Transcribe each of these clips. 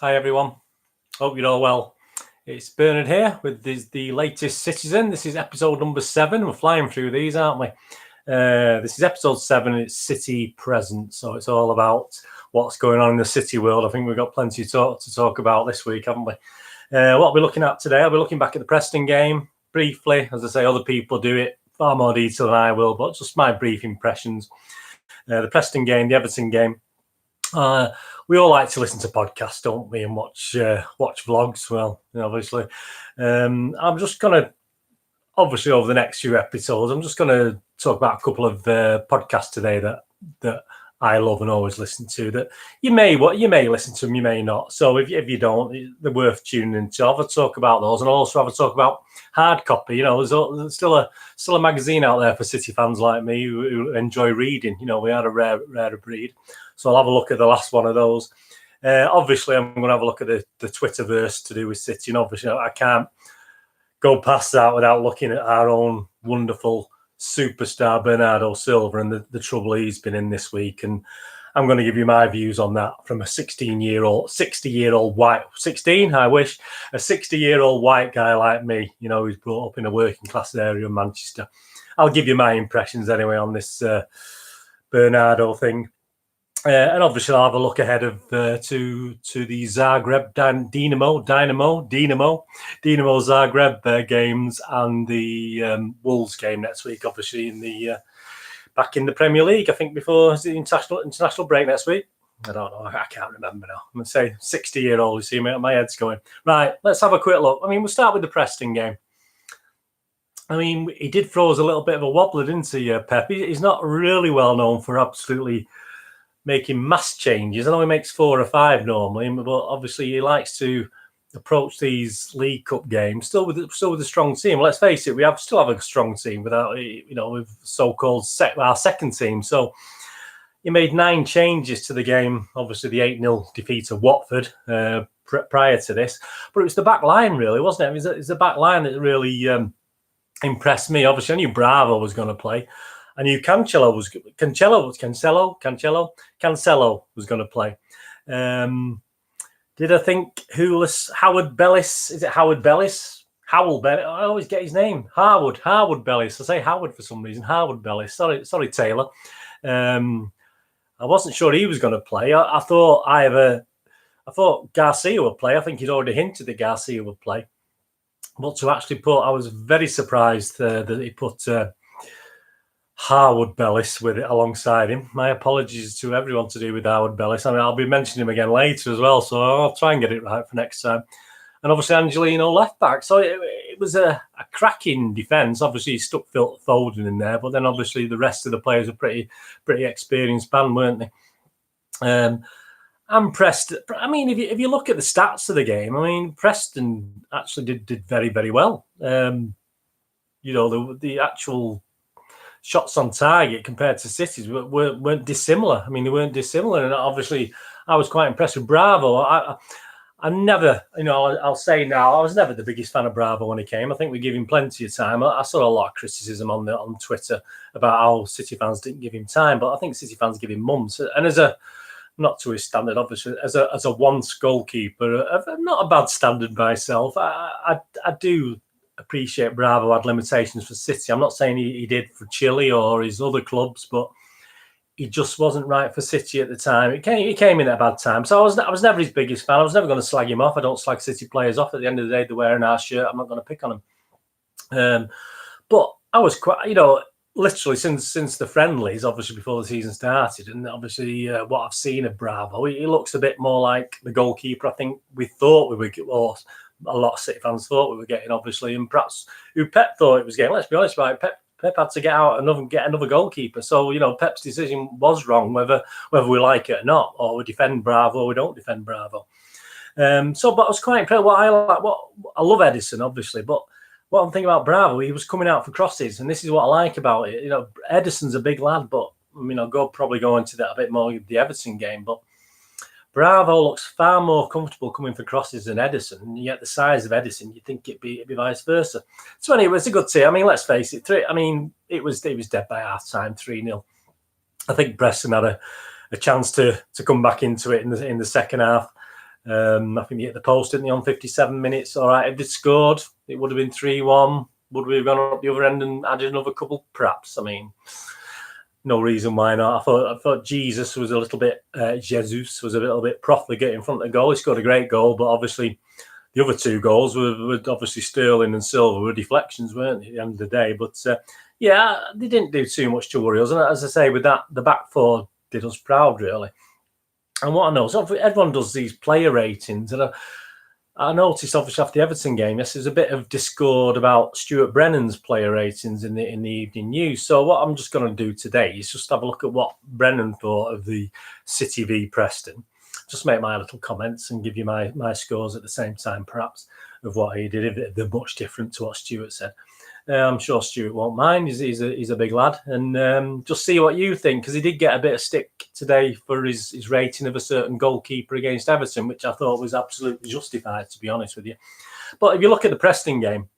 Hi everyone, hope you're all well. It's Bernard here with the latest Citizen. This is episode number 7. We're flying through these, aren't we? This is episode 7 and it's City Present, so it's all about what's going on in the City world. I think we've got plenty to talk about this week, haven't we? What we're looking at today, I'll be looking back at the Preston game briefly. As I say, other people do it far more detail than I will, but just my brief impressions. The Preston game, the Everton game. We all like to listen to podcasts, don't we, and watch vlogs. Well, obviously, I'm just gonna obviously over the next few episodes, I'm just gonna talk about a couple of podcasts today that I love and always listen to. That you may listen to them, you may not. So if you don't, they're worth tuning into. I'll have a talk about those, and I'll also have a talk about hard copy. There's still a magazine out there for City fans like me who enjoy reading. We are a rare breed. So I'll have a look at the last one of those. Obviously, I'm going to have a look at the Twitterverse to do with City. And obviously, I can't go past that without looking at our own wonderful superstar, Bernardo Silva, and the trouble he's been in this week. And I'm going to give you my views on that from a 60-year-old white, 16, I wish, a 60-year-old white guy like me, who's brought up in a working class area of Manchester. I'll give you my impressions anyway on this Bernardo thing. And obviously, I'll have a look ahead of to the Zagreb Dinamo Zagreb games and the Wolves game next week. Obviously, back in the Premier League. I think before the international break next week. I don't know. I can't remember now. I'm going to say 60-year-old. You see, my head's going right. Let's have a quick look. We'll start with the Preston game. He did throw us a little bit of a wobbler, didn't he, Pep? He's not really well known for absolutely making mass changes. I know he makes 4 or 5 normally, but obviously he likes to approach these League Cup games still with a strong team. Let's face it, we still have a strong team without with so-called our second team. So he made 9 changes to the game. Obviously the 8-0 defeat of Watford prior to this, but it was the back line really, wasn't it? It was the back line that really impressed me. Obviously I knew Bravo was going to play. I knew Cancelo was going to play. Did I think Howard Bellis? Is it Howard Bellis? Howell Bellis. I always get his name. Howard Bellis. I say Howard for some reason. Howard Bellis. Sorry, Taylor. I wasn't sure he was going to play. I thought Garcia would play. I think he'd already hinted that Garcia would play. But to actually I was very surprised that he put Howard Bellis with it alongside him. My apologies to everyone to do with Howard Bellis. I'll be mentioning him again later as well, so I'll try and get it right for next time. And obviously Angelino left back. So it was a cracking defence. Obviously he stuck Phil Foden in there, but then obviously the rest of the players were pretty experienced band, weren't they? I'm Preston. If you look at the stats of the game, Preston actually did very, very well. The actual shots on target compared to City's weren't dissimilar. They weren't dissimilar, and obviously I was quite impressed with Bravo. I never, I'll say now, I was never the biggest fan of Bravo when he came. I think we give him plenty of time. I saw a lot of criticism on Twitter about how City fans didn't give him time, but I think City fans give him months. And not to his standard, obviously, as a once goalkeeper, not a bad standard myself. I do appreciate Bravo had limitations for City. I'm not saying he did for Chile or his other clubs, but he just wasn't right for City at the time. He came in at a bad time. So I was never his biggest fan. I was never going to slag him off. I don't slag City players off. At the end of the day, they're wearing our shirt. I'm not going to pick on them. But I was quite, literally since the friendlies, obviously before the season started, and obviously what I've seen of Bravo, he looks a bit more like the goalkeeper I think we thought we would get, or a lot of City fans thought we were getting, obviously, and perhaps who Pep thought it was getting. Let's be honest about it. Pep had to get another goalkeeper. So, Pep's decision was wrong, whether we like it or not, or we defend Bravo or we don't defend Bravo. But I was quite impressed. I love Edison, obviously, but what I'm thinking about Bravo, he was coming out for crosses, and this is what I like about it. Edison's a big lad, but I'll probably go into that a bit more with the Everton game, but Bravo looks far more comfortable coming for crosses than Edison, and yet the size of Edison, you'd think it'd be vice versa. So anyway, it's a good team. Let's face it. It was dead by half time, 3-0. I think Preston had a chance to come back into it in the second half. I think he hit the post, didn't he, on 57 minutes? All right, if they'd scored, it would have been 3-1. Would we have gone up the other end and added another couple? Perhaps. I mean, no reason why not. I thought Jesus was a little bit, Jesus was a little bit profligate in front of the goal. He scored a great goal, but obviously the other two goals were obviously Sterling and Silva were deflections, weren't they, at the end of the day? But yeah, they didn't do too much to worry us. And as I say, with that, the back four did us proud, really. And what I know, so everyone does these player ratings, and I noticed obviously after the Everton game, yes, there's a bit of discord about Stuart Brennan's player ratings in the evening news. So what I'm just going to do today is just have a look at what Brennan thought of the City v Preston. Just make my little comments and give you my scores at the same time, perhaps, of what he did, if they're much different to what Stuart said. I'm sure Stuart won't mind. He's a big lad, and just see what you think, because he did get a bit of stick today for his rating of a certain goalkeeper against Everton, which I thought was absolutely justified, to be honest with you. But if you look at the Preston game,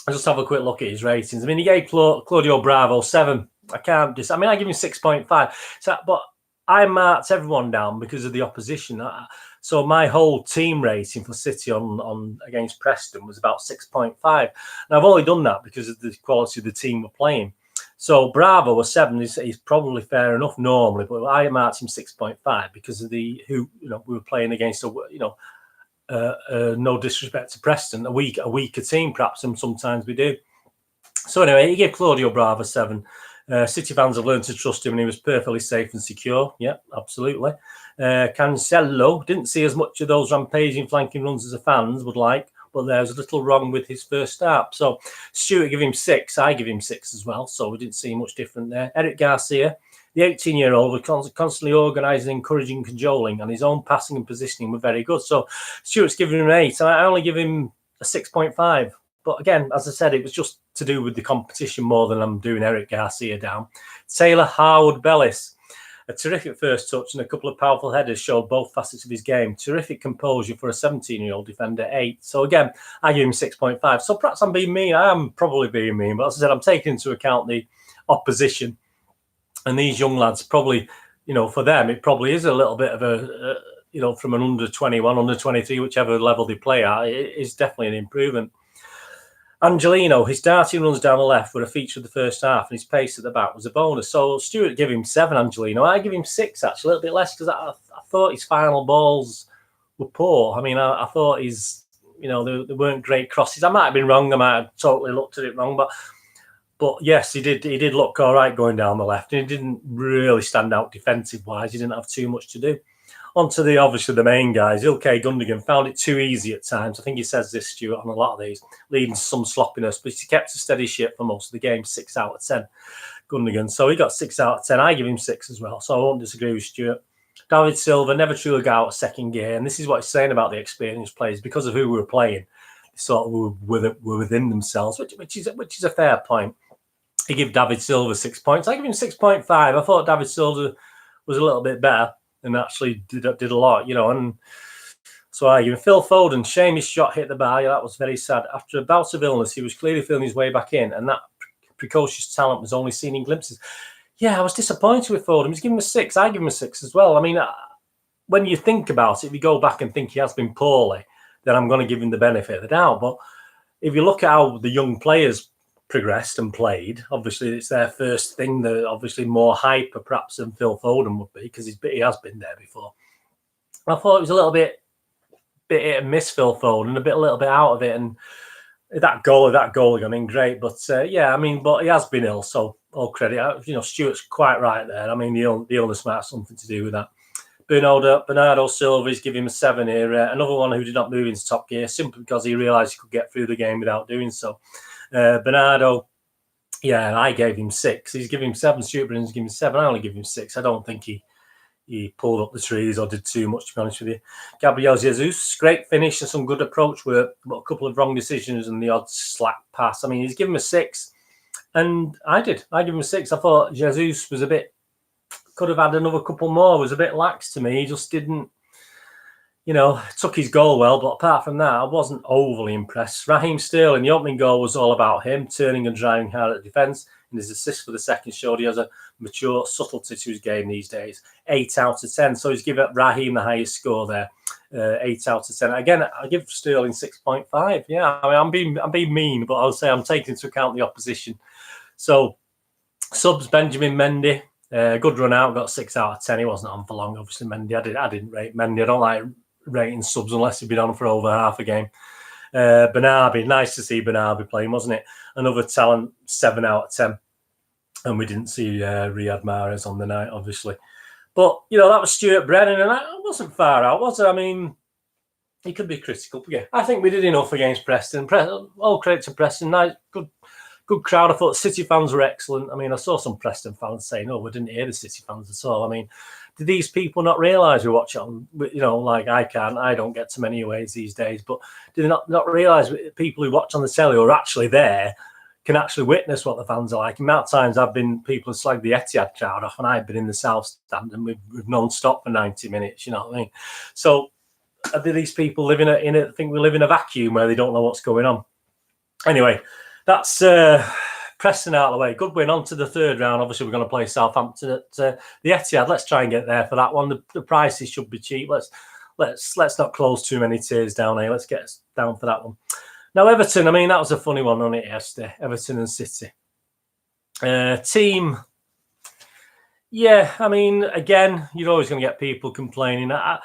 I'll just have a quick look at his ratings. I mean, he gave Claudio Bravo 7. I can't just. I mean, I give him 6.5. So, but I marked everyone down because of the opposition. So my whole team rating for City on against Preston was about 6.5. And I've only done that because of the quality of the team we're playing. So Bravo was 7. He's probably fair enough normally, but I marked him 6.5 because of we were playing against no disrespect to Preston, a weaker team perhaps, and sometimes we do. So anyway, he gave Claudio Bravo 7. City fans have learned to trust him, and he was perfectly safe and secure. Yeah, absolutely. Cancelo didn't see as much of those rampaging flanking runs as the fans would like, but there's a little wrong with his first start. So Stuart gave him 6. I give him 6 as well. So we didn't see much different there. Eric Garcia, the 18-year-old, was constantly organising, encouraging, cajoling, and his own passing and positioning were very good. So Stuart's giving him an 8. So I only give him a 6.5. But again, as I said, it was just to do with the competition more than I'm doing Eric Garcia down. Taylor Harwood-Bellis, a terrific first touch and a couple of powerful headers showed both facets of his game. Terrific composure for a 17-year-old defender, 8. So again, I give him 6.5. So perhaps I'm being mean. I am probably being mean. But as I said, I'm taking into account the opposition. And these young lads probably, for them, it probably is a little bit of a, from an under 21, under 23, whichever level they play at, it is definitely an improvement. Angelino, his darting runs down the left were a feature of the first half, and his pace at the back was a bonus. So Stuart gave him 7, Angelino. I give him 6, actually, a little bit less, because I thought his final balls were poor. I mean, I thought they weren't great crosses. I might have been wrong. I might have totally looked at it wrong, but yes, he did look all right going down the left, and he didn't really stand out defensive-wise. He didn't have too much to do. On to obviously the main guys. Ilkay Gundogan found it too easy at times. I think he says this, Stuart, on a lot of these, leading to some sloppiness, but he kept a steady ship for most of the game, 6 out of 10. Gundogan. So he got 6 out of 10. I give him 6 as well. So I won't disagree with Stuart. David Silva never truly got out of second gear. And this is what he's saying about the experienced players. Because of who we were playing, they sort of were within themselves, which is a fair point. He gave David Silva 6 points. I give him 6.5. I thought David Silva was a little bit better and actually did a lot, and so I give him Phil Foden. Shame his shot hit the bar. Yeah, that was very sad. After a bout of illness, he was clearly feeling his way back in, and that precocious talent was only seen in glimpses. Yeah, I was disappointed with Foden. He's giving him a 6. I give him a 6 as well. I mean, when you think about it, if you go back and think he has been poorly, then I'm going to give him the benefit of the doubt. But if you look at how the young players progressed and played, obviously it's their first thing. They're obviously more hyper perhaps than Phil Foden would be, because he has been there before. I thought it was a little bit hit and miss, Phil Foden, a little bit out of it, and that goal again, I mean, great, but yeah, I mean, but he has been ill, so all credit. Stuart's quite right there. I mean, the illness might have something to do with that. Bernardo Silva is giving him a 7 here. Another one who did not move into top gear simply because he realised he could get through the game without doing so. Bernardo, yeah, I gave him 6. He's giving him 7. Stuart Brennan's giving him 7. I only give him 6. I don't think he pulled up the trees or did too much, to be honest with you. Gabriel Jesus, great finish and some good approach work, but a couple of wrong decisions and the odd slack pass. I mean, he's given him a 6, and I give him a 6. I thought Jesus was could have had another couple more, was a bit lax to me. He just didn't, took his goal well, but apart from that, I wasn't overly impressed. Raheem Sterling, the opening goal was all about him, turning and driving hard at defence, and his assist for the second showed he has a mature subtlety to his game these days. 8 out of 10, so he's given Raheem the highest score there. 8 out of 10. Again, I give Sterling 6.5. Yeah, I mean, I'm being mean, but I'll say I'm taking into account the opposition. So subs, Benjamin Mendy, good run out, got 6 out of 10. He wasn't on for long, obviously. Mendy, I didn't rate Mendy. I don't like rating subs unless he'd been on for over half a game. Bernardo, nice to see Bernardo playing, wasn't it? Another talent, 7 out of 10. And we didn't see Riyad Mahrez on the night, obviously. But, you know, that was Stuart Brennan, and I wasn't far out, was it? I mean, he could be critical. But yeah, I think we did enough against Preston. All credit to Preston. Nice, good crowd. I thought City fans were excellent. I mean, I saw some Preston fans saying, "Oh, we didn't hear the City fans at all." I mean, did these people not realise we watch it on? You know, like I don't get to many aways these days. But did they not realise people who watch on the telly or are actually there can actually witness what the fans are like? The amount of times I've been, people have slagged the Etihad crowd off, and I've been in the South Stand, and we've non-stop for 90 minutes. You know what I mean? So, do these people live I think we live in a vacuum where they don't know what's going on? Anyway, that's Preston out of the way. Good win. On to the third round. Obviously, we're going to play Southampton at the Etihad. Let's try and get there for that one. The prices should be cheap. Let's not close too many tiers down here. Let's get us down for that one. Now, Everton, I mean, that was a funny one, wasn't it, yesterday? Everton and City. Team, yeah, I mean, again, you're always going to get people complaining. I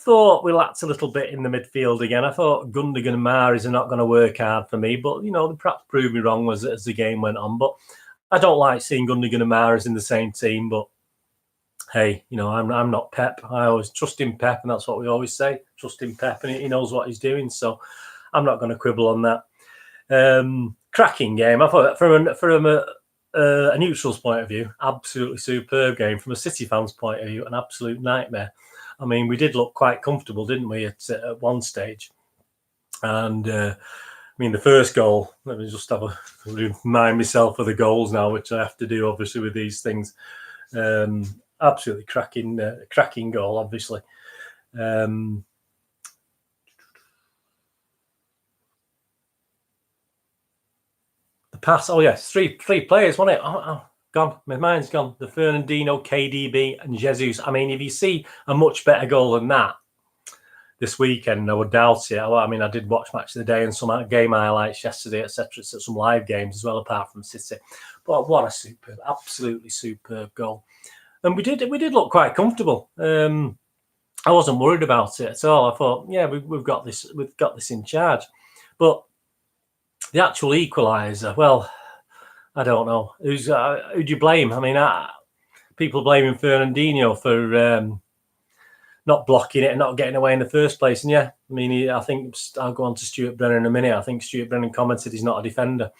thought we lacked a little bit in the midfield again. I thought Gundogan and Mahrez are not going to work hard for me, but, you know, they perhaps proved me wrong as the game went on. But I don't like seeing Gundogan and Mahrez in the same team, but hey, you know, I'm not Pep. I always trust in Pep, and that's what we always say. Trust in Pep, and he knows what he's doing, so I'm not going to quibble on that. Cracking game. I thought from a neutral's point of view, absolutely superb game. From a City fan's point of view, an absolute nightmare. I mean, we did look quite comfortable, didn't we, at one stage? And I mean, the first goal, let me just remind myself of the goals now, which I have to do, obviously, with these things. Absolutely cracking goal, obviously. The pass, oh yes, three players, wasn't it? Gone. My mind's gone. The Fernandinho, KDB, and Jesus. I mean, if you see a much better goal than that this weekend, I would doubt it. I mean, I did watch Match of the Day and some game highlights yesterday, etc. Some live games as well, apart from City. But what a absolutely superb goal. And we did look quite comfortable. I wasn't worried about it at all. I thought, yeah, we've got this in charge. But the actual equaliser, well, I don't know. Who do you blame? I mean, people blaming Fernandinho for not blocking it and not getting away in the first place. And yeah, I mean, I think I'll go on to Stuart Brennan in a minute. I think Stuart Brennan commented he's not a defender.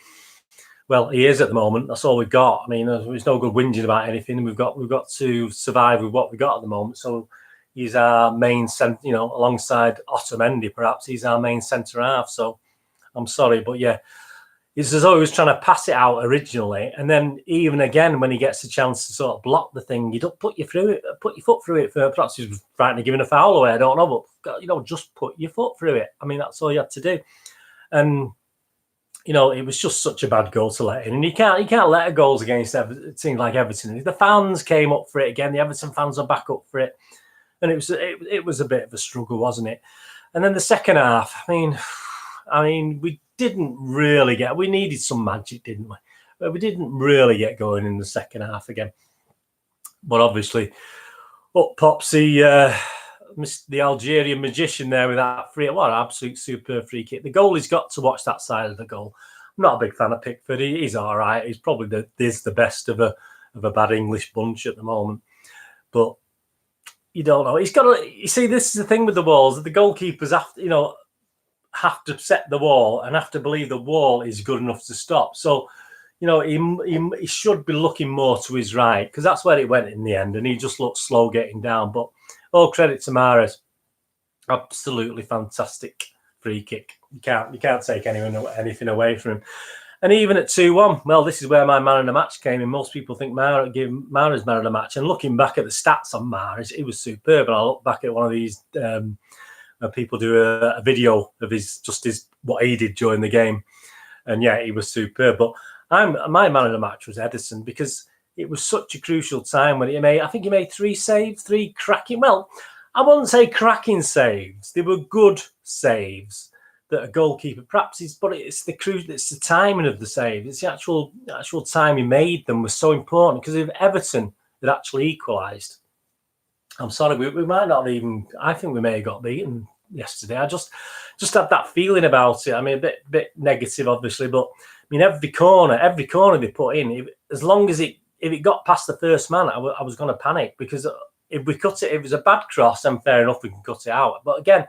Well, he is at the moment. That's all we've got. I mean, there's no good whinging about anything. We've got to survive with what we've got at the moment. So he's our main centre, you know, alongside Otamendi, perhaps. He's our main centre half. So I'm sorry, but yeah. It's as though he was trying to pass it out originally, and then even again when he gets a chance to sort of block the thing, you don't put your foot through it. Perhaps he was frightened of giving a foul away. I don't know, but you know, just put your foot through it. I mean, that's all you had to do. And you know, it was just such a bad goal to let in, and you can't let goals against teams like Everton. The fans came up for it again. The Everton fans are back up for it, and it was a bit of a struggle, wasn't it? And then the second half, I mean, we didn't really we needed some magic, didn't we? But we didn't really get going in the second half again. But obviously, up pops the Algerian magician there with that free. What an absolute superb free kick. The goalie's got to watch that side of the goal. I'm not a big fan of Pickford. He's all right. He's probably the best of a bad English bunch at the moment. But you don't know. He's got to. You see, this is the thing with the walls. The goalkeepers have to set the wall and have to believe the wall is good enough to stop. So, you know, he should be looking more to his right, because that's where it went in the end, and he just looked slow getting down. But all credit to Mahrez. Absolutely fantastic free kick. You can't take anything away from him. And even at 2-1, well, this is where my man of the match came in. Most people think Mahrez man of the match. And looking back at the stats on Mahrez, it was superb. And I look back at one of these people do a video of what he did during the game, and yeah, he was superb. But my man of the match was Ederson, because it was such a crucial time when I think he made 3 saves, 3 cracking. Well, I wouldn't say cracking saves. They were good saves that a goalkeeper perhaps is, but it's the timing of the save. It's the actual time he made them was so important, because if Everton had actually equalised, I'm sorry, we might not have even. I think we may have got beaten yesterday. I just had that feeling about it. I mean, a bit negative, obviously, but I mean, every corner they put in, as long as if it got past the first man, I was going to panic, because if we cut it, if it was a bad cross, then fair enough, we can cut it out. But again,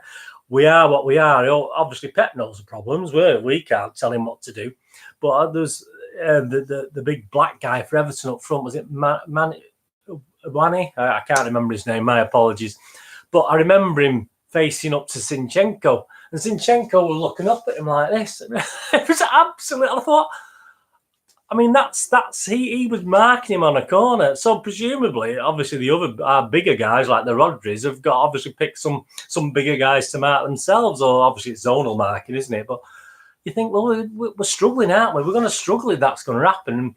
we are what we are. Obviously, Pep knows the problems. We can't tell him what to do. But there's the big black guy for Everton up front. Was it Wani? I can't remember his name. My apologies. But I remember him facing up to Zinchenko, and Zinchenko was looking up at him like this. It was absolute. I thought, I mean, he was marking him on a corner. So presumably, obviously, our bigger guys like the Rodris have got obviously picked some bigger guys to mark themselves, or obviously it's zonal marking, isn't it? But you think, well, we're struggling, aren't we? We're going to struggle if that's going to happen. And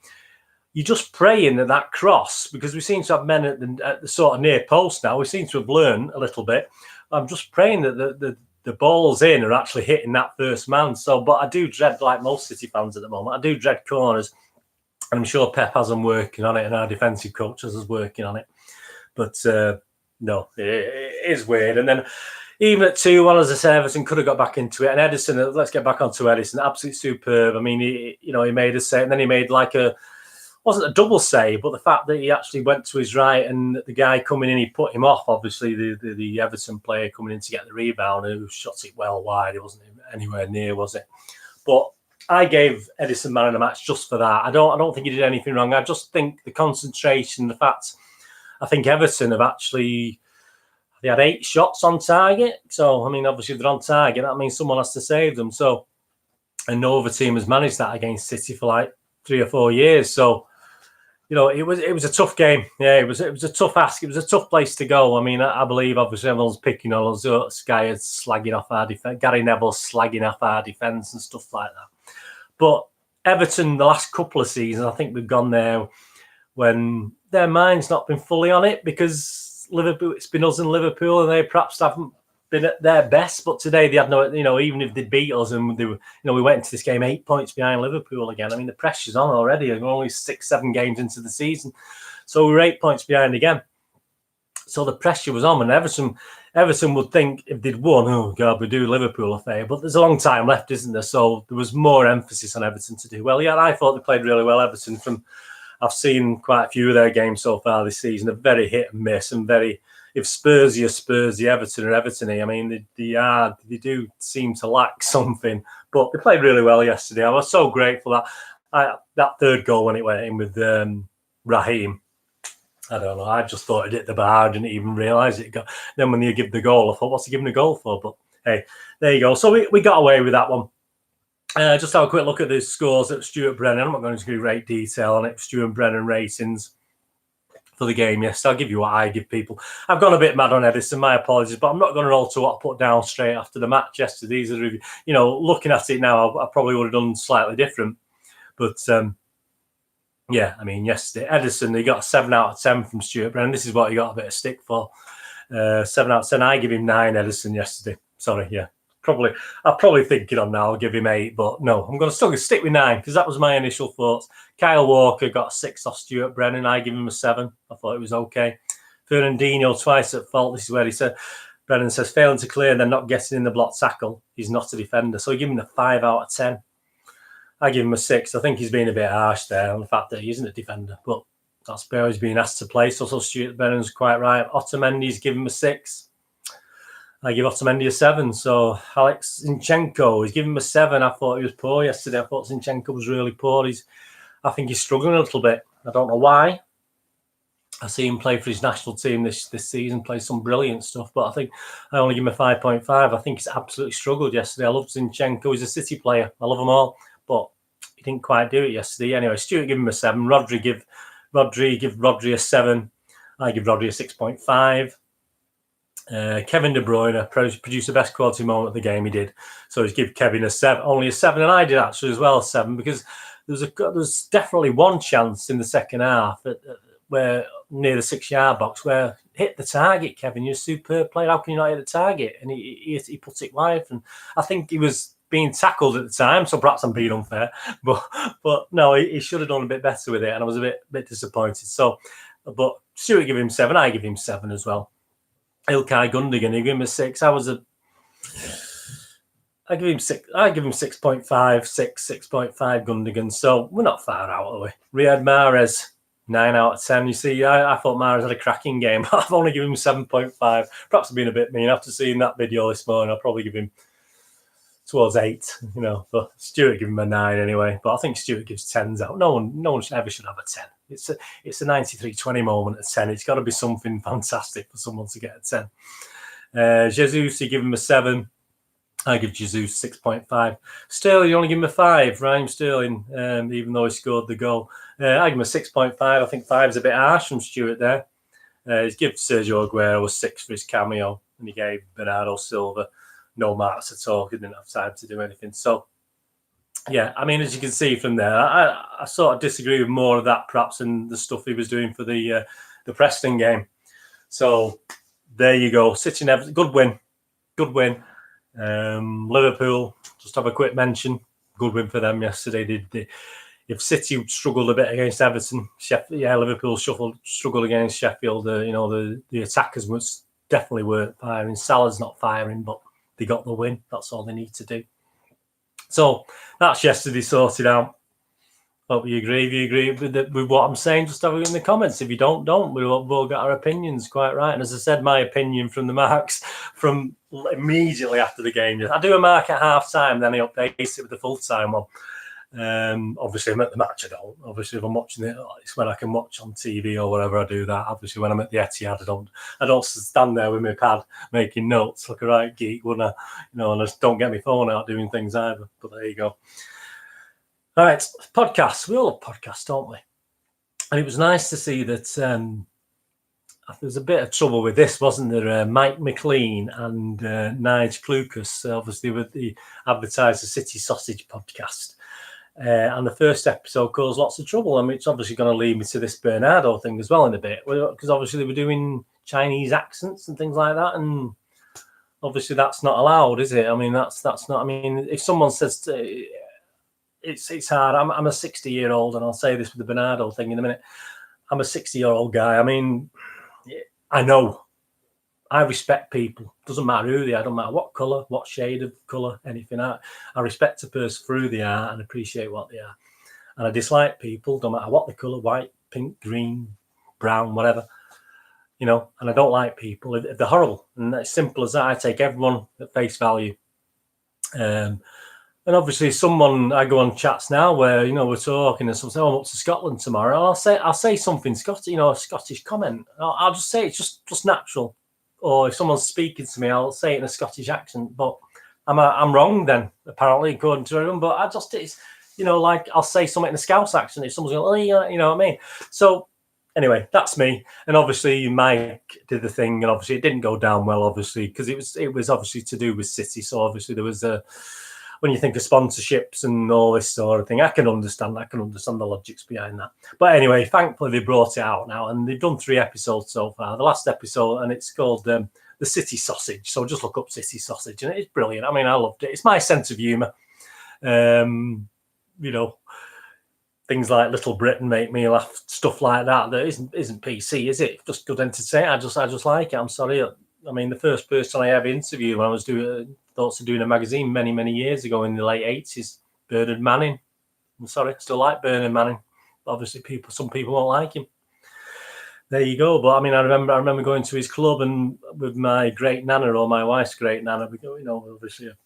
you're just praying that cross, because we seem to have men at the sort of near post now. We seem to have learned a little bit. I'm just praying that the balls in are actually hitting that first man. So, but I do dread, like most City fans at the moment, I do dread corners. I'm sure Pep has them working on it, and our defensive coaches is working on it. But no, it is weird. And then even at 2-1, as I said, Everton could have got back into it. And Edison, let's get back onto Edison. Absolutely superb. I mean, he made a save, and then he made wasn't a double save, but the fact that he actually went to his right, and the guy coming in, he put him off. Obviously, the Everton player coming in to get the rebound, who shot it well wide. It wasn't anywhere near, was it? But I gave Edison man of the match just for that. I don't think he did anything wrong. I just think the concentration, the fact, I think Everton have actually, they had 8 shots on target. So, I mean, obviously if they're on target, that means someone has to save them. So, and no other team has managed that against City for like 3 or 4 years. So, it was a tough game. Yeah, it was a tough ask. It was a tough place to go. I mean, I believe obviously everyone's picking on us. Sky is slagging off our defense. Gary Neville's slagging off our defense and stuff like that. But Everton, the last couple of seasons, I think we've gone there when their mind's not been fully on it, because Liverpool, it's been us and Liverpool, and they perhaps haven't been at their best. But today they had no, even if they beat us and they were, we went into this game 8 points behind Liverpool again. I mean, the pressure's on already. We're only 6-7 games into the season, so we were 8 points behind again. So the pressure was on, and Everton would think if they'd won, oh God, we do Liverpool a favour. But there's a long time left, isn't there? So there was more emphasis on Everton to do well. Yeah, I thought they played really well, Everton. I've seen quite a few of their games so far this season. They're very hit and miss, and very, if Spursy are Spursy, Everton are Everton-y. I mean, they do seem to lack something. But they played really well yesterday. I was so grateful that third goal when it went in with Raheem. I don't know. I just thought it hit the bar. I didn't even realise it. Then when you give the goal, I thought, what's he giving the goal for? But hey, there you go. So we got away with that one. Just have a quick look at the scores at Stuart Brennan. I'm not going into great detail on it. Stuart Brennan ratings for the game. Yes, I'll give you what I give people. I've gone a bit mad on Edison. My apologies, but I'm not going to roll to what I put down straight after the match yesterday. These are, looking at it now, I probably would have done slightly different. But yeah, I mean, yesterday, Edison, he got a 7 out of 10 from Stuart Brennan. This is what he got a bit of stick for. 7 out of 10. I give him 9, Edison, yesterday. Sorry, yeah. I'm probably thinking on now, I'll give him 8, but no, I'm going to still stick with 9, because that was my initial thoughts. Kyle Walker got a 6 off Stuart Brennan. I give him a 7. I thought it was okay. Fernandinho twice at fault. This is where he said, Brennan says, failing to clear and then not getting in the block tackle. He's not a defender. So I give him a 5 out of 10. I give him a 6. I think he's been a bit harsh there on the fact that he isn't a defender, but that's where he's been asked to play. So Stuart Brennan's quite right. Otamendi's given him a 6. I give Otamendi a 7. So Alex Zinchenko, he's given him a 7. I thought he was poor yesterday. I thought Zinchenko was really poor. I think he's struggling a little bit. I don't know why. I see him play for his national team this season, play some brilliant stuff, but I think I only give him a 5.5. I think he's absolutely struggled yesterday. I love Zinchenko. He's a City player. I love them all, but he didn't quite do it yesterday. Anyway, Stuart give him a 7. Rodri give Rodri a 7. I give Rodri a 6.5. Kevin De Bruyne produced the best quality moment of the game. He did, so he's give Kevin a 7, only a 7, and I did actually as well, 7, because there's definitely one chance in the second half where near the 6-yard box where hit the target, Kevin. You're a superb player. How can you not hit the target? And he put it wide. And I think he was being tackled at the time, so perhaps I'm being unfair. But no, he should have done a bit better with it, and I was a bit disappointed. So, but Stuart give him 7. I give him 7 as well. Ilkay Gundogan, he gave him a 6. I give him 6. I give him 6.5, 6.5 Gundogan. So we're not far out, are we? Riyad Mahrez, 9 out of 10. You see, I thought Mahrez had a cracking game. I've only given him 7.5. Perhaps I've been a bit mean after seeing that video this morning. I'll probably give him towards 8, but Stuart give him a 9 anyway. But I think Stuart gives 10s out. No one ever should have a 10. It's a 93-20 moment at 10. It's got to be something fantastic for someone to get a 10. Jesus, you give him a 7. I give Jesus 6.5. Sterling, you only give him a 5. Raheem Sterling, even though he scored the goal. I give him a 6.5. I think 5 is a bit harsh from Stuart there. He's given Sergio Aguero a 6 for his cameo, and he gave Bernardo Silva no marks at all. He didn't have time to do anything. So, yeah, I mean, as you can see from there, I sort of disagree with more of that perhaps than the stuff he was doing for the Preston game. So, there you go. City and Everton, good win. Good win. Liverpool, just have a quick mention. Good win for them yesterday. If City struggled a bit against Everton, Liverpool struggled against Sheffield. The attackers definitely weren't firing. Salah's not firing, but they got the win. That's all they need to do. So that's yesterday sorted out. Hope you agree. If you agree with what I'm saying, just have it in the comments. If you don't. We've all got our opinions, quite right. And as I said, my opinion from the marks from immediately after the game. I do a mark at half time, then I update it with the full time one. Obviously, I'm at the match. I don't. Obviously, if I'm watching it, it's when I can watch on TV or whatever. I do that. Obviously, when I'm at the Etihad, I don't stand there with my pad making notes like a right geek, wouldn't I? And I just don't get my phone out doing things either. But there you go. All right, podcasts. We all love podcasts, don't we? And it was nice to see that there was a bit of trouble with this, wasn't there? Mike McLean and Nige Clucas, obviously, with the Advertise the City Sausage podcast. And the first episode caused lots of trouble. I mean, it's obviously going to lead me to this Bernardo thing as well in a bit, because obviously they were doing Chinese accents and things like that, and obviously that's not allowed, is it? I mean, that's not. I mean, if someone says it's hard. I'm a 60-year-old, and I'll say this with the Bernardo thing in a minute. I'm a 60-year-old guy. I mean, I know. I respect people. Doesn't matter who they are. Don't matter what colour, what shade of colour, anything. I respect a person for who they are and appreciate what they are. And I dislike people. Don't matter what the colour, white, pink, green, brown, whatever. And I don't like people if they're horrible. And it's simple as that. I take everyone at face value. And obviously, I go on chats now where we're talking and someone says, "Oh, I'm up to Scotland tomorrow." And I'll say something Scottish, a Scottish comment. I'll just say it's just natural. Or if someone's speaking to me, I'll say it in a Scottish accent. But I'm wrong then, apparently, according to everyone. But it's like I'll say something in a Scouse accent if someone's going, "Oh, you know what I mean." So anyway, that's me. And obviously, Mike did the thing, and obviously it didn't go down well, obviously, because it was obviously to do with City. So obviously there was when you think of sponsorships and all this sort of thing, I can understand the logics behind that. But anyway, thankfully they brought it out now, and they've done 3 episodes so far. The last episode, and it's called the City Sausage. So just look up City Sausage, and it's brilliant. I mean, I loved it. It's my sense of humour. Things like Little Britain make me laugh. Stuff like that isn't PC, is it? Just good entertainment. I just like it. I'm sorry. I mean, the first person I ever interviewed when I was doing a magazine many, many years ago in the late 80s, Bernard Manning. I'm sorry, I still like Bernard Manning. Obviously, some people won't like him. There you go. But I mean, I remember going to his club and with my great nana or my wife's great nana. We go, obviously a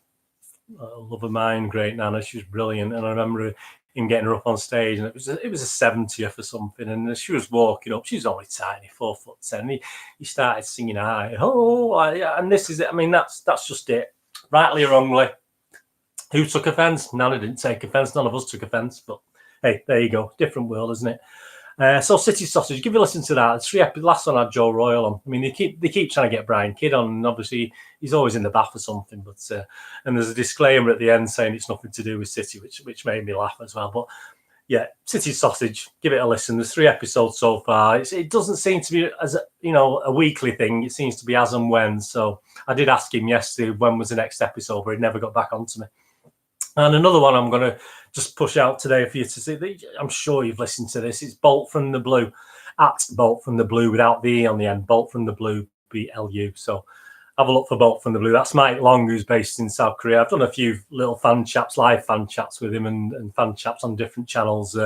love of mine, great nana. She was brilliant, and I remember him getting her up on stage, and it was a 70th or something, and she was walking up. She's only tiny, 4'10". He started singing "Hi Ho," and this is it. I mean, that's just it. Rightly or wrongly, who took offence? Nana didn't take offence. None of us took offence. But hey, there you go. Different world, isn't it? So City Sausage, give you a listen to that. The last one had Joe Royal on. I mean, they keep trying to get Brian Kidd on, and obviously he's always in the bath or something. But and there's a disclaimer at the end saying it's nothing to do with City, which made me laugh as well. But yeah, City Sausage, give it a listen. There's 3 episodes so far. It doesn't seem to be as a weekly thing. It seems to be as and when. So I did ask him yesterday when was the next episode, but he never got back onto me. And another one I'm going to just push out today for you to see. I'm sure you've listened to this. It's Boltfromtheblu, at Boltfromtheblu without the E on the end. Boltfromtheblu, BLU. So have a look for Boltfromtheblu. That's Mike Long, who's based in South Korea. I've done a few little live fan chats with him and fan chats on different channels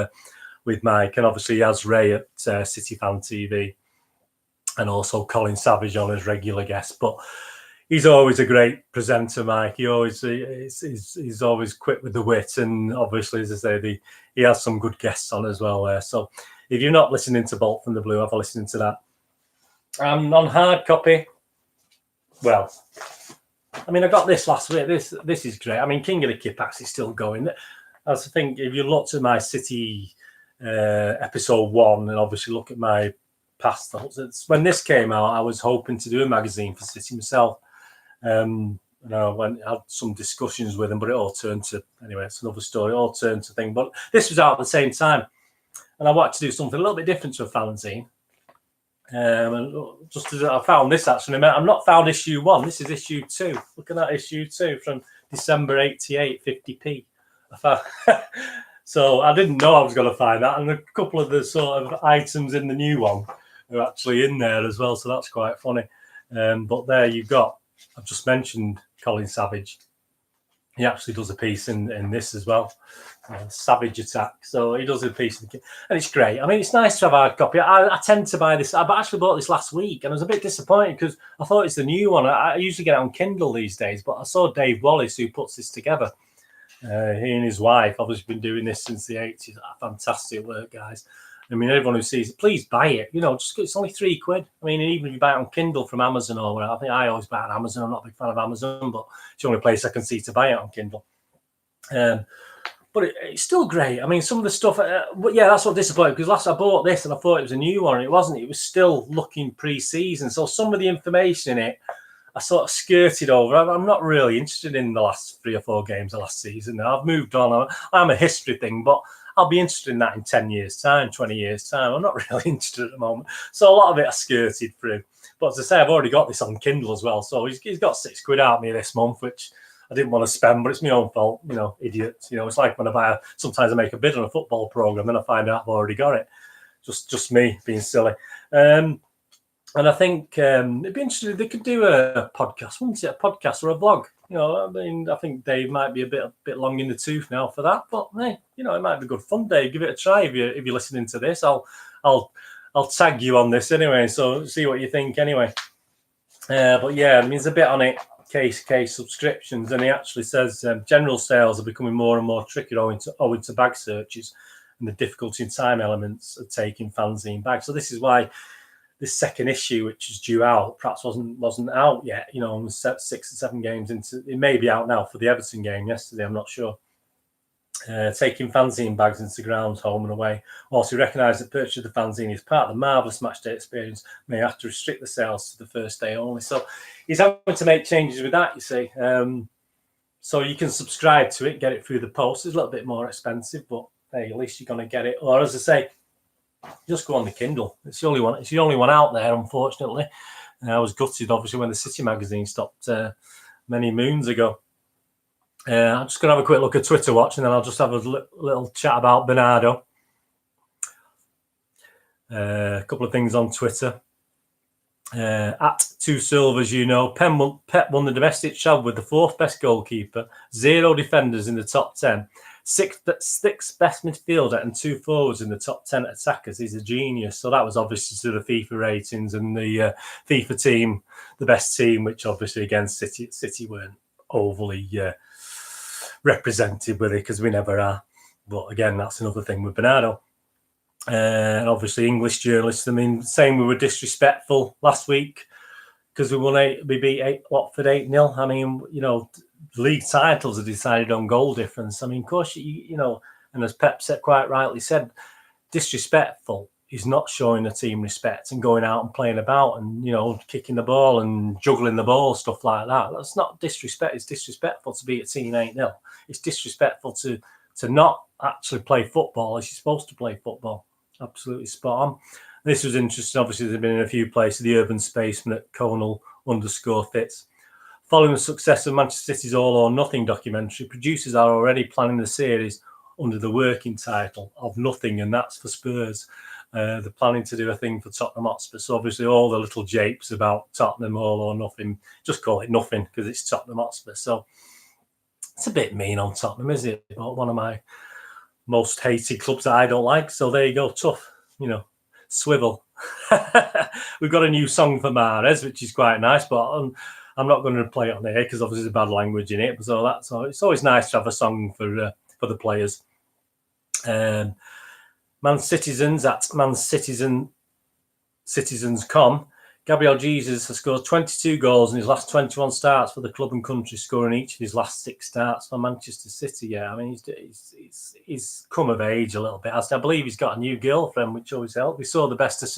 with Mike. And obviously he has Ray at City Fan TV and also Colin Savage on as regular guest. But he's always a great presenter, Mike. He's always quick with the wit. And obviously, as I say, he has some good guests on as well there. So if you're not listening to Boltfromtheblu, have a listen to that. On hard copy, well, I mean, I got this last week. This is great. I mean, King of the Kippax is still going. As I think, if you looked at my City episode 1 and obviously look at my past, when this came out, I was hoping to do a magazine for City myself. I had some discussions with him, but it all turned to, anyway, it's another story. It all turned to thing. But this was out at the same time. And I wanted to do something a little bit different to a fanzine. And just as I found this, actually, I've not found issue 1. This is issue 2. Looking at issue 2 from December 88, 50p. So I didn't know I was going to find that. And a couple of the sort of items in the new one are actually in there as well. So that's quite funny. But there you've got, I've just mentioned Colin Savage. He actually does a piece in this as well. Savage Attack. So he does a piece, and it's great. I mean, it's nice to have a hard copy. I tend to buy this. I actually bought this last week, and I was a bit disappointed because I thought it's the new one. I usually get it on Kindle these days, but I saw Dave Wallace, who puts this together. He and his wife obviously been doing this since the 80s. Fantastic work, guys. I mean, everyone who sees it, please buy it. It's only £3. I mean, even if you buy it on Kindle from Amazon or whatever, I think I always buy it on Amazon. I'm not a big fan of Amazon, but it's the only place I can see to buy it on Kindle. But it's still great. I mean, some of the stuff, but yeah, that's what disappointed, because last I bought this and I thought it was a new one, and it wasn't. It was still looking pre-season. So some of the information in it, I sort of skirted over. I'm not really interested in the last 3 or 4 games of last season. I've moved on. I'm a history thing, but I'll be interested in that in 10 years' time, 20 years' time. I'm not really interested at the moment. So a lot of it I skirted through. But as I say, I've already got this on Kindle as well. So he's got £6 out of me this month, which I didn't want to spend, but it's my own fault, idiots. It's like when sometimes I make a bid on a football program, then I find out I've already got it. Just me being silly. And I think it'd be interesting. They could do a podcast, wouldn't it? A podcast or a blog. I mean, I think Dave might be a bit long in the tooth now for that, but hey, it might be good fun, Dave. Give it a try if you're listening to this. I'll tag you on this anyway, so see what you think anyway. But yeah, I mean, there's a bit on it. Case subscriptions, and he actually says general sales are becoming more and more tricky owing to bag searches and the difficulty and time elements of taking fanzine bags. So this is why this second issue, which is due out, perhaps wasn't out yet. 6 or 7 games into it, may be out now for the Everton game yesterday. I'm not sure. Taking fanzine bags into grounds, home and away. Whilst we recognise that purchase of the fanzine is part of the marvellous match day experience, may have to restrict the sales to the first day only. So he's having to make changes with that, you see. So you can subscribe to it, get it through the post. It's a little bit more expensive, but hey, at least you're going to get it. Or as I say, just go on the Kindle. It's the only one. It's the only one out there, unfortunately. I was gutted, obviously, when the City magazine stopped many moons ago. I'm just going to have a quick look at Twitter Watch, and then I'll just have a little chat about Bernardo. A couple of things on Twitter. At 2 Silvers, Pep won the domestic job with the 4th best goalkeeper, 0 defenders in the top 10, 6th best midfielder, and 2 forwards in the top 10 attackers. He's a genius. So that was obviously to the FIFA ratings and the FIFA team, the best team, which obviously against City weren't overly represented with it, because we never are. But again, that's another thing with Bernardo. And obviously English journalists, I mean, saying we were disrespectful last week because we beat Watford 8-0. I mean, league titles are decided on goal difference. I mean, of course, and as Pep quite rightly said, disrespectful is not showing the team respect and going out and playing about and, kicking the ball and juggling the ball, stuff like that. That's not disrespect. It's disrespectful to beat a team 8-0. It's disrespectful to not actually play football as you're supposed to play football. Absolutely spot on. This was interesting. Obviously, they've been in a few places. The Urban Spaceman at Conal_Fits. Following the success of Manchester City's All or Nothing documentary, producers are already planning the series under the working title of Nothing, and that's for Spurs. They're planning to do a thing for Tottenham Hotspur. So obviously all the little japes about Tottenham All or Nothing, just call it Nothing because it's Tottenham Hotspur. So it's a bit mean on Tottenham, isn't it? But one of my most hated clubs that I don't like. So there you go, tough, swivel. We've got a new song for Mahrez, which is quite nice, but I'm not going to play it on here because obviously there's bad language in it. So it's always nice to have a song for the players. Man Citizens at mancitizens.com. Gabriel Jesus has scored 22 goals in his last 21 starts for the club and country, scoring each of his last 6 starts for Manchester City. Yeah, I mean, he's come of age a little bit. I believe he's got a new girlfriend, which always helps. We saw the best of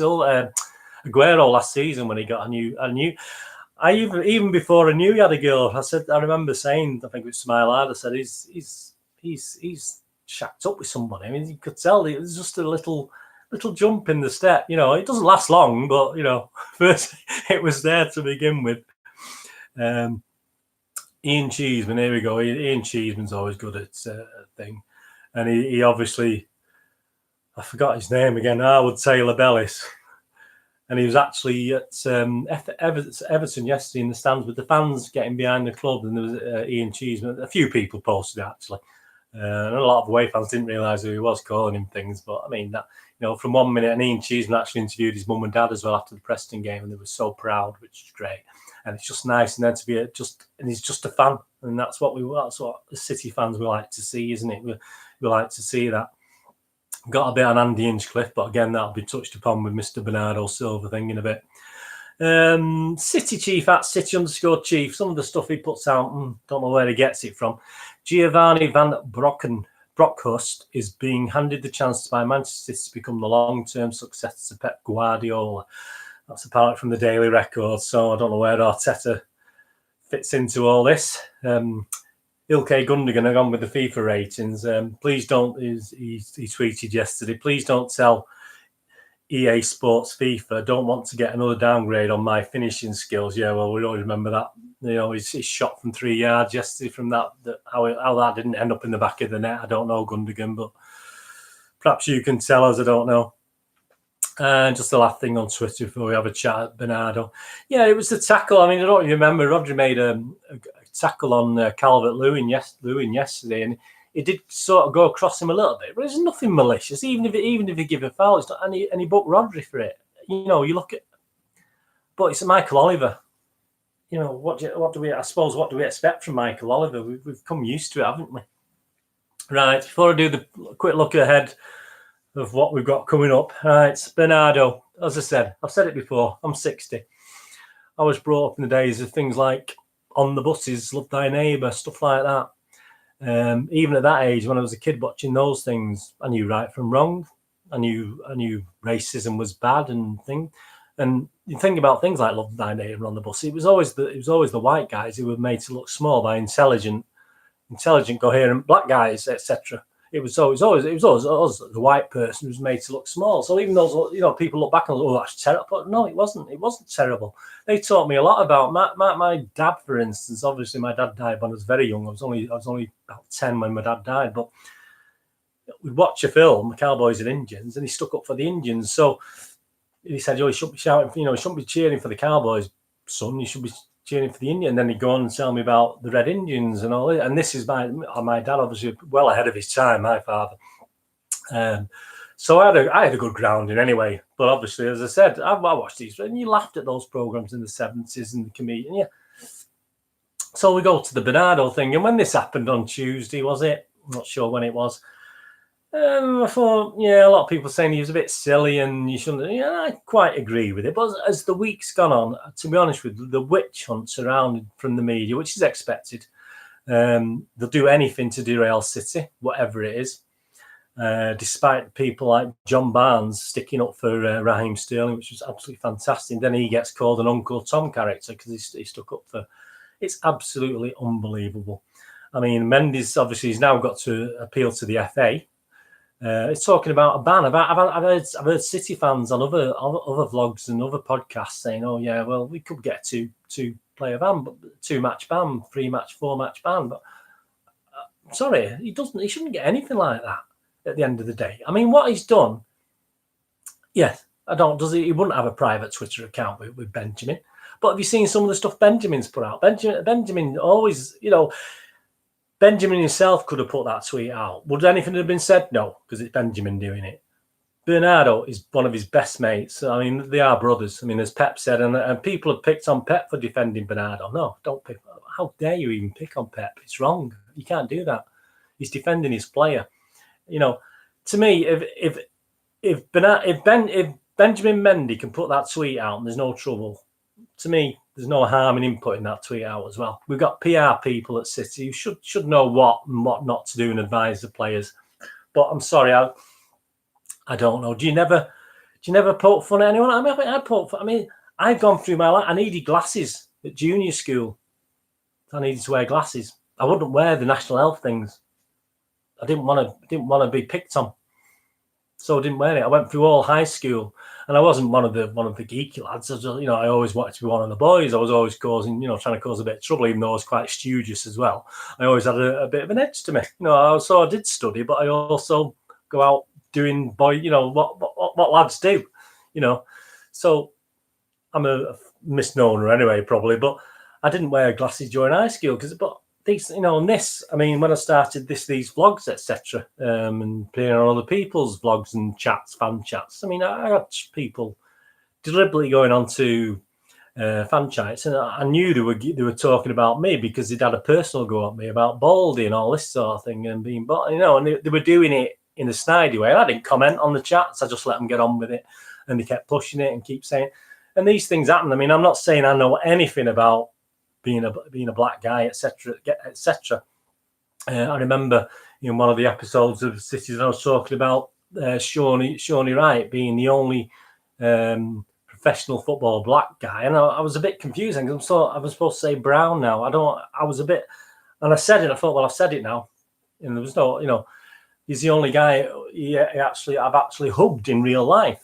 Aguero last season when he got a new. I even before I knew he had a girl, I remember saying, I think it was to my lad, I said he's shacked up with somebody. I mean, you could tell it was just a little jump in the step. It doesn't last long, but first it was there to begin with. Ian Cheeseman, here we go. Ian Cheeseman's always good at a thing, and he obviously, I forgot his name again. Howard Taylor Bellis, and he was actually at Everton yesterday in the stands with the fans getting behind the club, and there was Ian Cheeseman. A few people posted it actually. And a lot of away fans didn't realise who he was, calling him things. But I mean, that from 1 minute, and Ian Cheeseman actually interviewed his mum and dad as well after the Preston game, and they were so proud, which is great. And it's just nice, and then to be and he's just a fan, and that's what the City fans we like to see, isn't it? We like to see that. Got a bit on Andy Hinchcliffe, but again, that'll be touched upon with Mr. Bernardo Silva thing in a bit. City Chief at City_Chief. Some of the stuff he puts out, don't know where he gets it from. Giovanni van Bronckhorst is being handed the chance by Manchester City to become the long-term successor to Pep Guardiola. That's apparently from the Daily Record. So I don't know where Arteta fits into all this. Ilkay Gundogan have gone with the FIFA ratings. Please don't. He tweeted yesterday. Please don't tell EA Sports FIFA, don't want to get another downgrade on my finishing skills. Yeah, well, we all remember that. He's shot from 3 yards yesterday from that how that didn't end up in the back of the net. I don't know, Gundogan, but perhaps you can tell us. I don't know. And just the last thing on Twitter before we have a chat at Bernardo. Yeah, it was the tackle. I mean, I don't remember. Rodri made a tackle on Calvert-Lewin yesterday, and it did sort of go across him a little bit, but there's nothing malicious. Even if he give a foul, it's not, and he booked Rodri for it. You look at, but it's Michael Oliver. What do we expect from Michael Oliver? We've come used to it, haven't we? Right. Before I do the quick look ahead of what we've got coming up, right, Bernardo. As I said, I've said it before. I'm 60. I was brought up in the days of things like On the Buses, Love Thy Neighbour, stuff like that. Even at that age, when I was a kid watching those things, I knew right from wrong. I knew racism was bad and thing. And you think about things like Love Thy Neighbour, On the Bus. It was always the white guys who were made to look small by intelligent, coherent black guys, etc. It was always us, the white person, who was made to look small. So even those, people look back and go, "Oh, that's terrible." But no, it wasn't. It wasn't terrible. They taught me a lot about my dad, for instance. Obviously, my dad died when I was very young. I was only about 10 when my dad died. But we'd watch a film, The Cowboys and Indians, and he stuck up for the Indians. So he said, "Oh, you shouldn't be shouting. You shouldn't be cheering for the Cowboys, son. You should be cheering for the Indian." And then he'd go on and tell me about the Red Indians and all that. And this is my dad, obviously well ahead of his time, my father. So I had a good grounding anyway. But obviously, as I said, I watched these, and you laughed at those programs in the 70s and the comedian. Yeah. So we go to the Bernardo thing, and when this happened on Tuesday, was it? I'm not sure when it was. I thought, a lot of people saying he was a bit silly and you shouldn't. Yeah, I quite agree with it. But as the week's gone on, to be honest with you, the witch hunt surrounded from the media, which is expected. They'll do anything to derail City, whatever it is. Despite people like John Barnes sticking up for Raheem Sterling, which was absolutely fantastic. Then he gets called an Uncle Tom character because he stuck up for. It's absolutely unbelievable. I mean, Mendes obviously has now got to appeal to the FA. It's talking about a ban. I've heard City fans on other vlogs and other podcasts saying, "Oh yeah, well we could get two player ban, but 2 match ban, 3 match, 4 match ban." But sorry, he shouldn't get anything like that. At the end of the day, I mean, what he's done. Yes, I don't. Does he wouldn't have a private Twitter account with Benjamin. But have you seen some of the stuff Benjamin's put out? Benjamin always, Benjamin himself could have put that tweet out. Would anything have been said? No, because it's Benjamin doing it. Bernardo is one of his best mates. I mean, they are brothers. I mean, as Pep said, and people have picked on Pep for defending Bernardo. No, don't pick. How dare you even pick on Pep? It's wrong. You can't do that. He's defending his player. To me, if Benjamin Mendy can put that tweet out and there's no trouble, to me, there's no harm in him putting that tweet out as well. We've got PR people at City who should know what and what not to do and advise the players. But I'm sorry, I don't know. Do you never poke fun at anyone? I mean, I've gone through my life. I needed glasses at junior school. I needed to wear glasses. I wouldn't wear the national health things. I didn't want to be picked on, so I didn't wear it. I went through all high school, and I wasn't one of the geeky lads. I always wanted to be one of the boys. I was always trying to cause a bit of trouble, even though I was quite studious as well. I always had a bit of an edge to me. So I did study, but I also go out doing what lads do. So I'm a misnomer anyway, probably. But I didn't wear glasses during high school when I started these vlogs, etc., and appearing on other people's vlogs and fan chats. I mean, I had people deliberately going on to fan chats, and I knew they were talking about me because they'd had a personal go at me about Baldy and all this sort of thing and being, and they were doing it in a snidey way. And I didn't comment on the chats. I just let them get on with it, and they kept pushing it and keep saying. And these things happen. I mean, I'm not saying I know anything about being a black guy, etc., etc. I remember in one of the episodes of Cities I was talking about Shawnee Wright being the only professional football black guy, and I was a bit confused because I was supposed to say brown now. I was a bit, and I said it. I thought, well, I've said it now, and there was no, he's the only guy I've actually hugged in real life.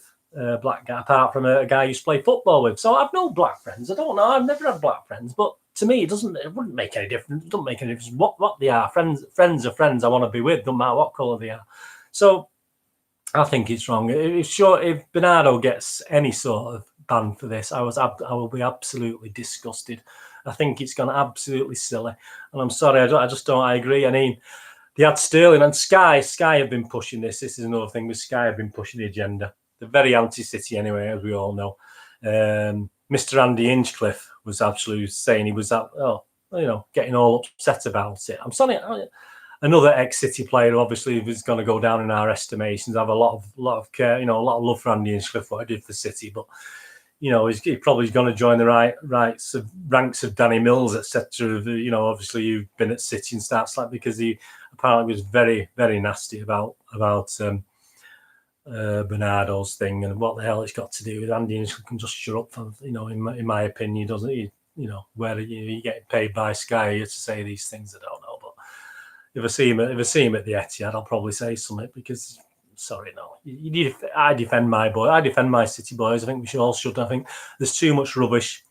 Black guy, apart from a guy I used to play football with. So I've no black friends. I don't know. I've never had black friends. But to me, it wouldn't make any difference. It doesn't make any difference what they are. Friends are friends I want to be with, no matter what colour they are. So I think it's wrong. If Bernardo gets any sort of ban for this, I will be absolutely disgusted. I think it's gone absolutely silly. And I'm sorry, I just don't. I agree. I mean, they had Sterling and Sky. Sky have been pushing this. This is another thing with Sky have been pushing the agenda. They're very anti-City anyway, as we all know. Mr. Andy Hinchcliffe was actually saying he was getting all upset about it. I'm sorry, another ex-City player, obviously, is going to go down in our estimations. I have a lot of care, a lot of love for Andy Hinchcliffe, what he did for City, but he's probably going to join the ranks of Danny Mills, etc. Obviously you've been at City and starts like because he apparently was very, very nasty about Bernardo's thing and what the hell it's got to do with Andy. And can just shut up. In my opinion, doesn't he? Where you get paid by Sky to say these things. I don't know, but if I see him at the Etihad, I'll probably say something because. Sorry, no. I defend my boy. I defend my City boys. I think we all should. I think there's too much rubbish.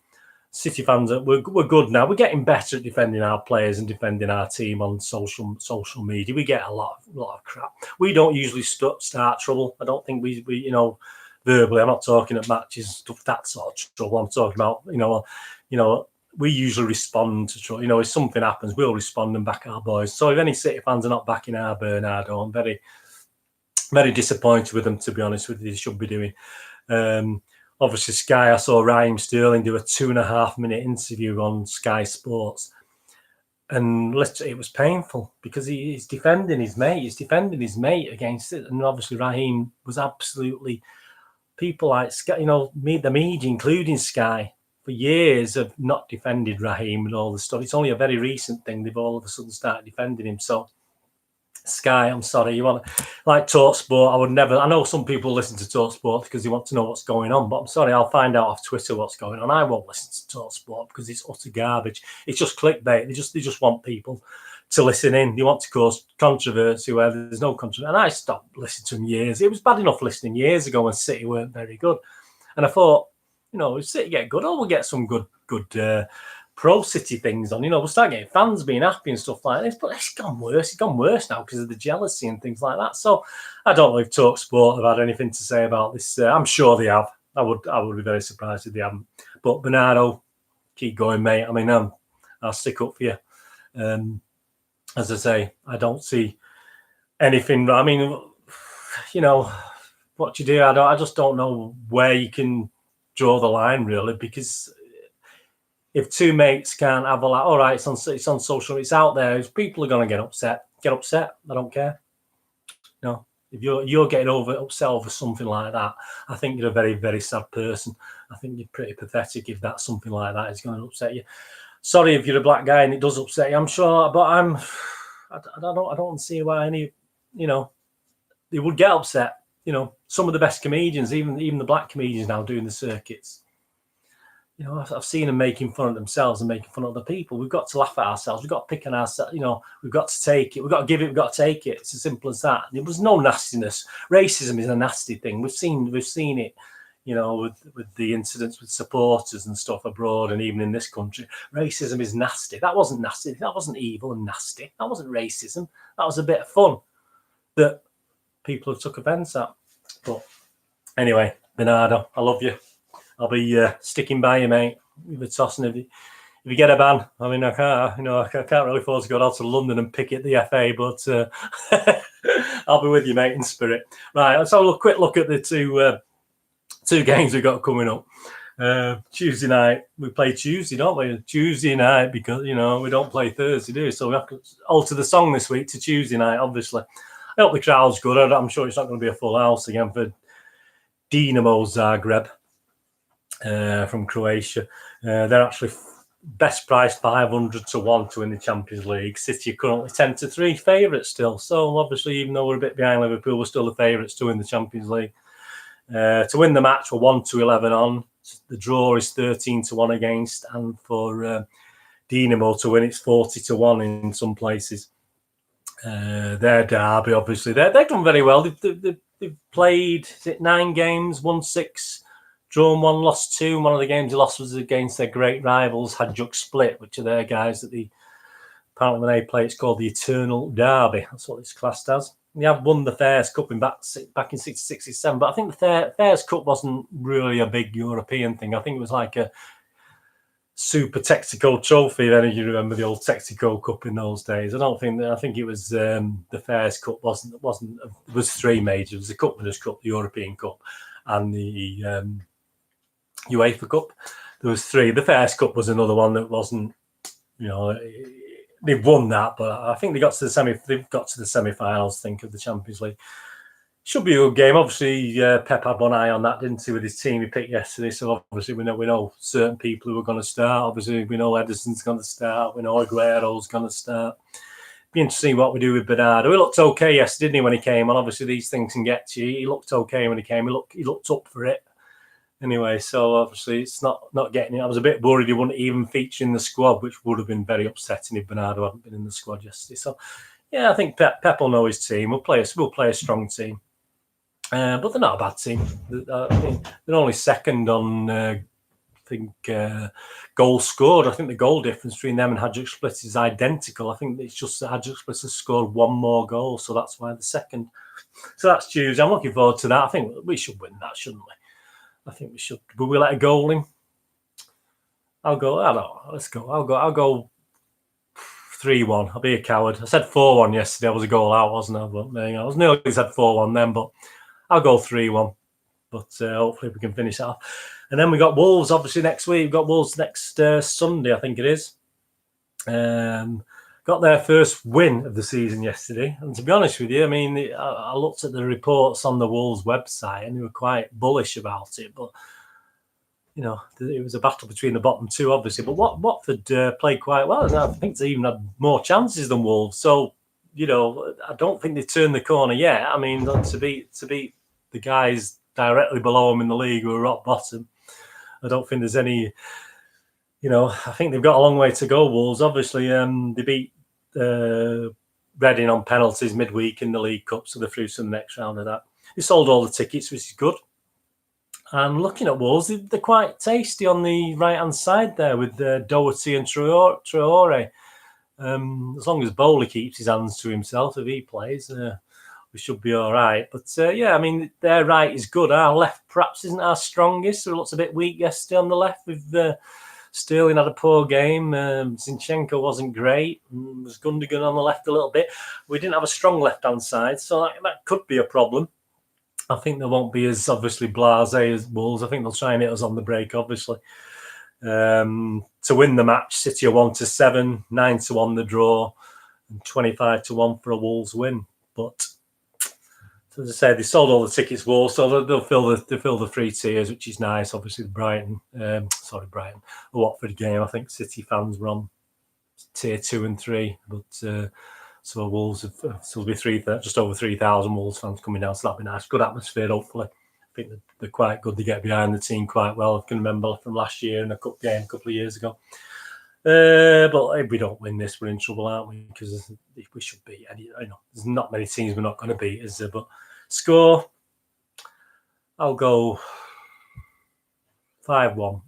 City fans, we're good now. We're getting better at defending our players and defending our team on social media. We get a lot of crap. We don't usually start trouble. I don't think we verbally. I'm not talking at matches, stuff that sort of trouble. I'm talking about we usually respond to trouble. If something happens, we'll respond and back our boys. So if any City fans are not backing our Bernardo, I'm very, very disappointed with them. To be honest with you, they should be doing. Obviously, Sky, I saw Raheem Sterling do a 2.5-minute interview on Sky Sports. And literally, it was painful because he's defending his mate. He's defending his mate against it. And obviously, Raheem was absolutely... People like Sky, the media, including Sky, for years have not defended Raheem and all the stuff. It's only a very recent thing. They've all of a sudden started defending him. So... Sky, I'm sorry, you want like TalkSport. I would never. I know some people listen to TalkSport because they want to know what's going on, but I'm sorry, I'll find out off Twitter what's going on. I won't listen to TalkSport because it's utter garbage. It's just clickbait. They just want people to listen in. They want to cause controversy where there's no controversy. And I stopped listening to them years. It was bad enough listening years ago when City weren't very good. And I thought, if City get good, we'll get some good pro-City things on. We'll start getting fans being happy and stuff like this. But it's gone worse. It's gone worse now because of the jealousy and things like that. So I don't know if TalkSport have had anything to say about this. I'm sure they have. I would be very surprised if they haven't. But Bernardo, keep going, mate. I mean, I'll stick up for you. As I say, I don't see anything. I mean, what do you do? I just don't know where you can draw the line, really, because if two mates can't have all right, it's on social, it's out there. People are going to get upset. Get upset. I don't care. If you're getting upset over something like that, I think you're a very, very sad person. I think you're pretty pathetic if that's something like that is going to upset you. Sorry if you're a black guy and it does upset you, I'm sure, but I don't see why any, they would get upset. Some of the best comedians, even the black comedians now doing the circuits, I've seen them making fun of themselves and making fun of other people. We've got to laugh at ourselves. We've got to pick on ourselves. We've got to take it. We've got to give it. We've got to take it. It's as simple as that. There was no nastiness. Racism is a nasty thing. We've seen it. With the incidents with supporters and stuff abroad and even in this country, racism is nasty. That wasn't nasty. That wasn't evil and nasty. That wasn't racism. That was a bit of fun that people have took offence at. But anyway, Bernardo, I love you. I'll be sticking by you, mate. You're tossing if you get a ban. I mean, I can't really afford to go out to London and pick at the FA, but I'll be with you, mate, in spirit. Right, let's have a quick look at the two games we've got coming up. Tuesday night, we play Tuesday, don't we? Tuesday night, because, we don't play Thursday, do we? So we have to alter the song this week to Tuesday night, obviously. I hope the crowd's good. I'm sure it's not going to be a full house again for Dinamo Zagreb from Croatia. They're actually best priced 500 to 1 to win the Champions League. City are currently 10 to 3 favourites still. So obviously, even though we're a bit behind Liverpool, we're still the favourites to win the Champions League. To win the match, we're 1 to 11 on. The draw is 13 to 1 against, and for Dinamo to win, it's 40 to 1 in some places. Their derby, obviously, they've done very well. They've played 9 games, won 6, drawn 1, lost 2. One of the games they lost was against their great rivals, Hajduk Split, which are their guys that apparently when they play, it's called the Eternal Derby. That's what it's classed as. They have won the Fairs Cup back in 67, but I think the Fairs Cup wasn't really a big European thing. I think it was like a Super Texaco trophy. Then you remember the old Texaco Cup in those days. I think it was the Fairs Cup wasn't. It was 3 majors. It was the Cup Winners' Cup, the European Cup, and the UEFA Cup. There was 3. The Fairs Cup was another one that wasn't. They've won that, but I think they've got to the semi-finals, I think, of the Champions League. Should be a good game. Obviously, Pep had one eye on that, didn't he, with his team he picked yesterday. So obviously we know certain people who are going to start. Obviously, we know Ederson's going to start. We know Aguero's going to start. Be interesting what we do with Bernardo. He looked okay yesterday, didn't he, when he came on? Obviously, these things can get to you. He looked okay when he came. He looked up for it. Anyway, so obviously it's not getting it. I was a bit worried he wouldn't even feature in the squad, which would have been very upsetting if Bernardo hadn't been in the squad yesterday. So, yeah, I think Pep will know his team. We'll play a strong team, but they're not a bad team. They're only second on, goals scored. I think the goal difference between them and Hajduk Split is identical. I think it's just that Hajduk Split has scored 1 more goal, so that's why they're second. So that's Tuesday. I'm looking forward to that. I think we should win that, shouldn't we? I think we should. Will we let a goal in? I'll go. I don't know. Let's go. I'll go 3-1. I'll be a coward. I said 4-1 yesterday. I was a goal out, wasn't I? But I was nearly said 4-1 then, but I'll go 3-1. But hopefully we can finish that off. And then we got Wolves obviously next week. We've got Wolves next Sunday, I think it is. Got their first win of the season yesterday. And to be honest with you, I mean, I looked at the reports on the Wolves website and they were quite bullish about it. But, it was a battle between the bottom 2, obviously. But Watford played quite well. And I think they even had more chances than Wolves. So, I don't think they turned the corner yet. I mean, to beat the guys directly below them in the league who are rock bottom, I don't think there's any... I think they've got a long way to go, Wolves. Obviously, they beat Reading on penalties midweek in the League Cup, so they're through to the next round of that. They sold all the tickets, which is good. And looking at Wolves, they're quite tasty on the right-hand side there with Doherty and Traore. As long as Bowley keeps his hands to himself, if he plays, we should be all right. But yeah, I mean, their right is good. Our left perhaps isn't our strongest, so it looks a bit weak yesterday on the left with Sterling had a poor game. Zinchenko wasn't great. Was Gundogan on the left a little bit. We didn't have a strong left-hand side, so that could be a problem. I think they won't be as obviously blasé as Wolves. I think they'll try and hit us on the break, obviously. To win the match, City are 1-7, 9-1 the draw, and 25-1 for a Wolves win. But as I said, they sold all the tickets, Wolves, so they'll fill the 3 tiers, which is nice. Obviously, the Watford game. I think City fans were on tier 2 and 3, but so Wolves have still be just over 3,000 Wolves fans coming down. So that'll be nice. Good atmosphere, hopefully. I think they're quite good. They get behind the team quite well. I can remember from last year in a cup game a couple of years ago. But if we don't win this, we're in trouble, aren't we? Because we should beat there's not many teams we're not going to beat, is there? But score, I'll go 5-1.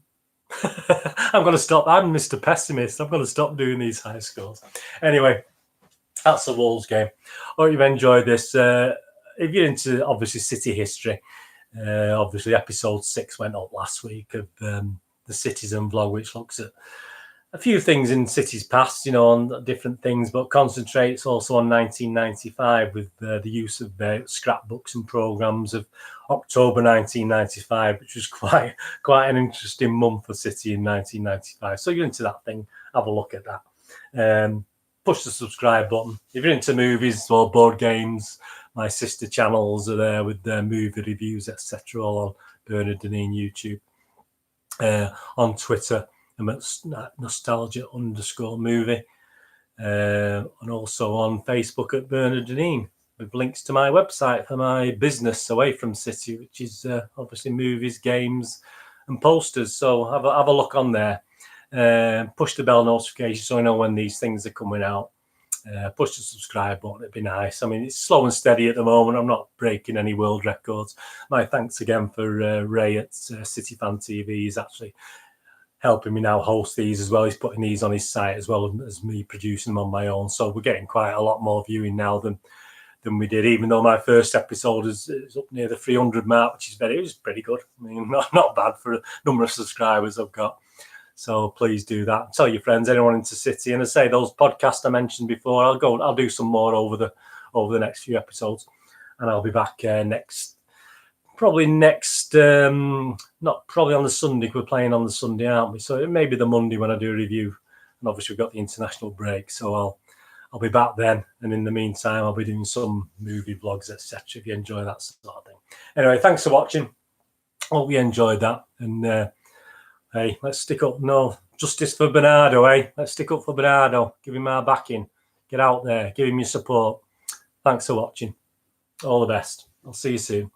I'm going to stop. I'm Mr. Pessimist. I'm going to stop doing these high scores. Anyway, that's the Wolves game. Hope you've enjoyed this. If you're into, obviously, City history, obviously episode 6 went up last week of the Citizen vlog, which looks at a few things in City's past, on different things, but concentrates also on 1995 with the use of scrapbooks and programmes of October 1995, which was quite an interesting month for City in 1995. So you're into that thing, have a look at that. Push the subscribe button. If you're into movies or board games, my sister channels are there with their movie reviews, etc. All on Bernard Deneen YouTube. On Twitter, I'm at nostalgia_movie. And also on Facebook at Bernard Deneen, with links to my website for my business away from City, which is obviously movies, games, and posters. So have a look on there. Push the bell notification so I know when these things are coming out. Push the subscribe button, it'd be nice. I mean, it's slow and steady at the moment. I'm not breaking any world records. My thanks again for Ray at City Fan TV. He's actually helping me now host these as well. He's putting these on his site as well as me producing them on my own. So we're getting quite a lot more viewing now than we did, even though my first episode is up near the 300 mark, which is it was pretty good. I mean, not bad for a number of subscribers I've got. So please do that. Tell your friends, anyone into City. And I say those podcasts I mentioned before, I'll do some more over the next few episodes, and I'll be back probably not probably on the Sunday. We're playing on the Sunday, aren't we? So it may be the Monday when I do a review. And obviously we've got the international break, so I'll be back then. And in the meantime, I'll be doing some movie vlogs, etc. If you enjoy that sort of thing. Anyway, thanks for watching. Hope you enjoyed that. And hey, let's stick up. No, justice for Bernardo, eh? Let's stick up for Bernardo. Give him our backing. Get out there. Give him your support. Thanks for watching. All the best. I'll see you soon.